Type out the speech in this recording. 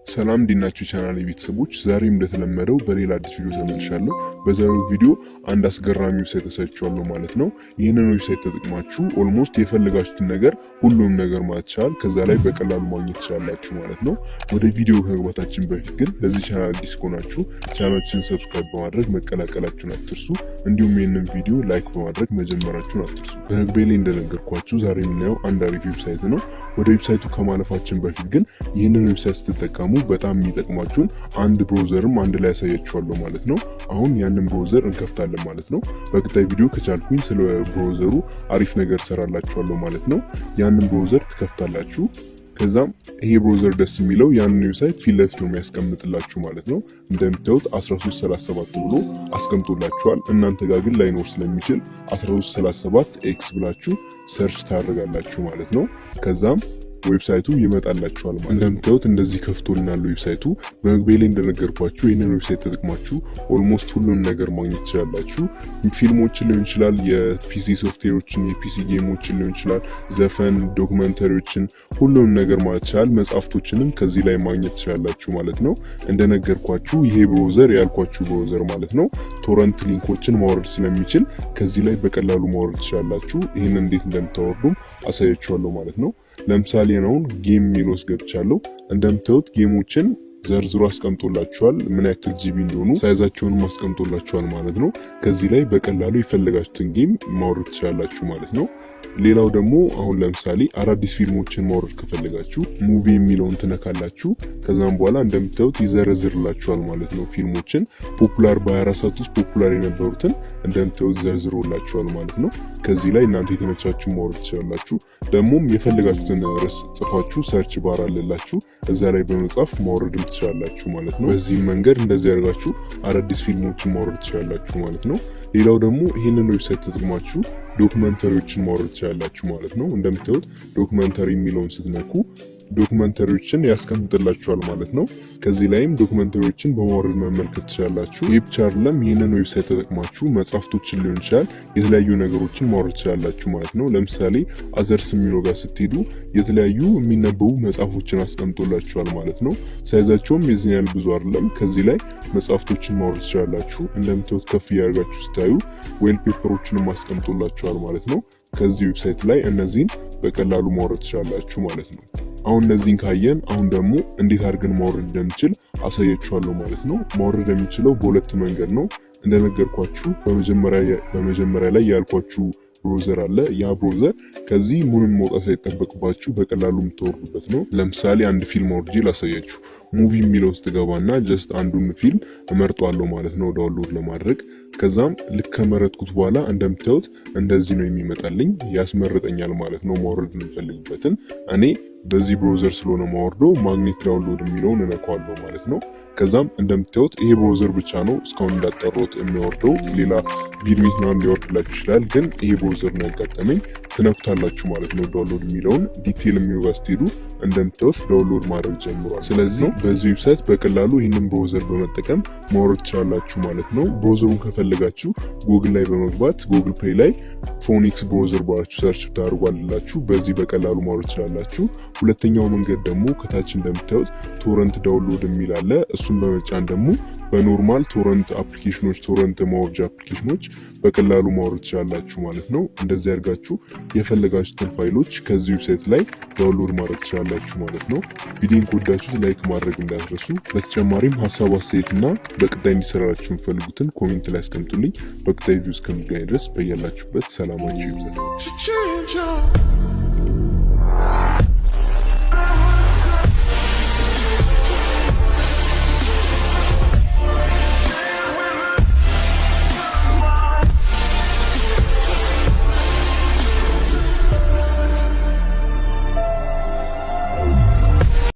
ሰላም እንዲናችሁ ቻናል ቤተሰቦች ዛሬም እንደተለመደው በሌላ አዲስ ቪዲዮ ተመልሻለሁ። በዛሬው ቪዲዮ አንድ አስገራሚ ዌብሳይት ተሰርቻለሁ ማለት ነው። ይህንን ዌብሳይት ተጠቅማችሁ ኦልሞስት የፈለጋችሁትን ነገር ሁሉም ነገር ማለት ይችላል ከዛ ላይ በቀላሉ ማግኘት ትችላላችሁ ማለት ነው። ወደ ቪዲዮ ከመግባታችን በፊት ግን ለዚህ ቻናል አዲስ ከሆናችሁ ቻናላችንን ሰብስክራይብ በማድረግ መቀላቀላችሁን አትርሱ። እንዲሁም ይህንን ቪዲዮ ላይክ በማድረግ መጀመራችሁን አትርሱ። በመግቢያ ላይ እንደነገርኳችሁ ዛሬ የምናየው አንድ አሪፍ ዌብሳይት ነው። ወደ ዌብሳይቱ ከማለፋችን በፊት ግን ይህንን ዌብሳይት ስትጠቀሙ በጣም የሚጠቅማችሁን አንድ ብራውዘርም አንድ ላይ ያሳያችኋለሁ ማለት ነው። አሁን ያንን ብራውዘር እንከፍታለን ማለት ነው። በቀጣይ ቪዲዮ ከቻልኩኝ ስለ ብራውዘሩ አሪፍ ነገር ሰራላችኋለሁ ማለት ነው። ያንን ብራውዘር ትከፍታላችሁ። ከዛም ይሄ ብራውዘር ደስ የሚለው ያንን ዌብሳይት ፊት ለፊት ነው የሚያስቀምጥላችሁ ማለት ነው። እንደምታዩት 1337 ብሎ አስቀምጦላችኋል። እናንተ ጋር ግን ላይኖር ስለሚችል 1337 ኤክስ ብላችሁ ሰርች ታደርጋላችሁ ማለት ነው። ከዛም ዌብሳይቱ ይመጣላችኋል ማለት ነው። እንደምታዩት እንደዚህ ከፍቶልናል ዌብሳይቱ። በመግቢያ ላይ እንደነገርኳችሁ ይህንን ዌብሳይት ተጠቅማችሁ ኦልሞስት ሁሉንም ነገር ማግኘት ትችላላችሁ። ፊልሞችን ሊሆን ይችላል፣ የፒሲ ሶፍትዌሮችን፣ የፒሲ ጌሞችን ሊሆን ይችላል፣ ዘፈን፣ ዶክመንተሪዎችን፣ ሁሉንም ነገር ማለት ይችላል። መጽሐፍቶችንም ከዚህ ላይ ማግኘት ትችላላችሁ ማለት ነው። እንደነገርኳችሁ ይሄ ብራውዘር ያልኳችሁ ብራውዘር ማለት ነው ቶረንት ሊንኮችን ማውረድ ስለሚችል ከዚህ ላይ በቀላሉ ማውረድ ትችላላችሁ። ይህን እንዴት እንደምታወርዱም አሳያችኋለሁ ማለት ነው። ለምሳሌ ነው ጌም ሚሎስ ገብቻለሁ። እንደምታዩት ጌሞችን ዘርዝሮ አስቀምጦላችኋል፣ ምን ያክል ጂቢ እንደሆኑ ሳይዛቸውንም አስቀምጦላችኋል ማለት ነው። ከዚህ ላይ በቀላሉ የፈለጋችሁትን ጌም ማውረድ ትችላላችሁ ማለት ነው። ሌላው ደግሞ አሁን ለምሳሌ አዳዲስ ፊልሞችን ማውረድ ከፈለጋችሁ ሙቪ የሚለውን ትነካላችሁ። ከዛም በኋላ እንደምታዩት ይዘረዝርላችኋል ማለት ነው። ፊልሞችን ፖፑላር በ24 ሰዓት ውስጥ ፖፑላር የነበሩትን እንደምታዩት ዘርዝሮላችኋል ማለት ነው። ከዚህ ላይ እናንተ የተመቻችሁ ማውረድ ትችላላችሁ። ደግሞም የፈለጋችሁትን ርዕስ ጽፋችሁ ሰርች ባር አለላችሁ እዛ ላይ በመጻፍ ማውረድ ትችላላችሁ ማለት ነው። በዚህ መንገድ እንደዚህ አድርጋችሁ አዳዲስ ፊልሞችን ማውረድ ትችላላችሁ ማለት ነው። ሌላው ደግሞ ይህንን ዌብሳይት ተጠቅማችሁ ዶክመንተሪዎችን ማውረድ ትችላላችሁ ማለት ነው። እንደምታዩት ዶክመንተሪ የሚለውን ስትነኩ ዶክመንተሪዎችን ያስቀምጥላችኋል ማለት ነው። ከዚህ ላይም ዶክመንተሪዎችን በማውረድ መመልከት ትችላላችሁ። ይህ ብቻ አይደለም፣ ይህንን ዌብሳይት ተጠቅማችሁ መጽሐፍቶችን ሊሆን ይችላል የተለያዩ ነገሮችን ማውረድ ትችላላችሁ ማለት ነው። ለምሳሌ አዘርስ የሚለው ጋር ስትሄዱ የተለያዩ የሚነበቡ መጽሐፎችን አስቀምጦላችኋል ማለት ነው። ሳይዛቸውም የዚህን ያህል ብዙ አይደለም። ከዚህ ላይ መጽሐፍቶችን ማውረድ ትችላላችሁ። እንደምታዩት ከፍ እያደረጋችሁ ስታዩ ዌል ፔፐሮችንም አስቀምጦላችኋል ማለት ነው። ከዚህ ዌብሳይት ላይ እነዚህን በቀላሉ ማውረድ ትችላላችሁ ማለት ነው። አሁን እነዚህን ካየን አሁን ደግሞ እንዴት አድርገን ማውረድ እንደምችል አሳያችኋለሁ ማለት ነው። ማውረድ የሚችለው በሁለት መንገድ ነው እንደነገርኳችሁ። በመጀመሪያ ላይ ያልኳችሁ ብራውዘር አለ። ያ ብራውዘር ከዚህ ምንም መውጣት ሳይጠበቅባችሁ በቀላሉ የምታወርዱበት ነው። ለምሳሌ አንድ ፊልም አውርጄ ላሳያችሁ። ሙቪ የሚለው ውስጥ ገባና ጀስት አንዱን ፊልም እመርጧለሁ ማለት ነው ዳውንሎድ ለማድረግ። ከዛም ልክ ከመረጥኩት በኋላ እንደምታዩት እንደዚህ ነው የሚመጣልኝ፣ ያስመርጠኛል ማለት ነው ማውረድ የምፈልግበትን። እኔ በዚህ ብራውዘር ስለሆነ ማወርደው ማግኔት ዳውንሎድ የሚለውን እነካዋለሁ ማለት ነው። ከዛም እንደምታዩት ይሄ ብራውዘር ብቻ ነው እስካሁን እንዳጠሩት የሚወርደው፣ ሌላ ቪድሜት ምናምን ሊወርድላችሁ ይችላል። ግን ይሄ ብራውዘር ነው ያጋጠመኝ። ትነኩታላችሁ ማለት ነው ዳውንሎድ የሚለውን። ዲቴል የሚወጋ ስትሄዱ እንደምታዩት ዳውንሎድ ማድረግ ጀምሯል። ስለዚህ በዚህ ዌብሳይት በቀላሉ ይህንን ብራውዘር በመጠቀም ማውረድ ትችላላችሁ ማለት ነው። ብራውዘሩን ከፈለጋችሁ ጉግል ላይ በመግባት ጉግል ፕሌይ ላይ ፎኒክስ ብራውዘር ባላችሁ ሰርች ታደርጓላችሁ። በዚህ በቀላሉ ማውረድ ትችላላችሁ። ሁለተኛው መንገድ ደግሞ ከታች እንደምታዩት ቶረንት ዳውንሎድ የሚል አለ። እሱን በመጫን ደግሞ በኖርማል ቶረንት አፕሊኬሽኖች፣ ቶረንት ማውረጃ አፕሊኬሽኖች በቀላሉ ማውረድ ትችላላችሁ ማለት ነው። እንደዚህ አድርጋችሁ የፈለጋችሁትን ፋይሎች ከዚህ ዌብሳይት ላይ ዳውንሎድ ማድረግ ትችላላችሁ ማለት ነው። ቪዲዮን ከወዳችሁት ላይክ ማድረግ እንዳትረሱ። በተጨማሪም ሀሳብ አስተያየትና በቀጣይ እንዲሰራላችሁ የምትፈልጉትን ኮሜንት ላይ አስቀምጡልኝ። በቀጣይ ቪዲዮ እስከምንገናኝ ድረስ በያላችሁበት ሰላማችሁ ይብዛ።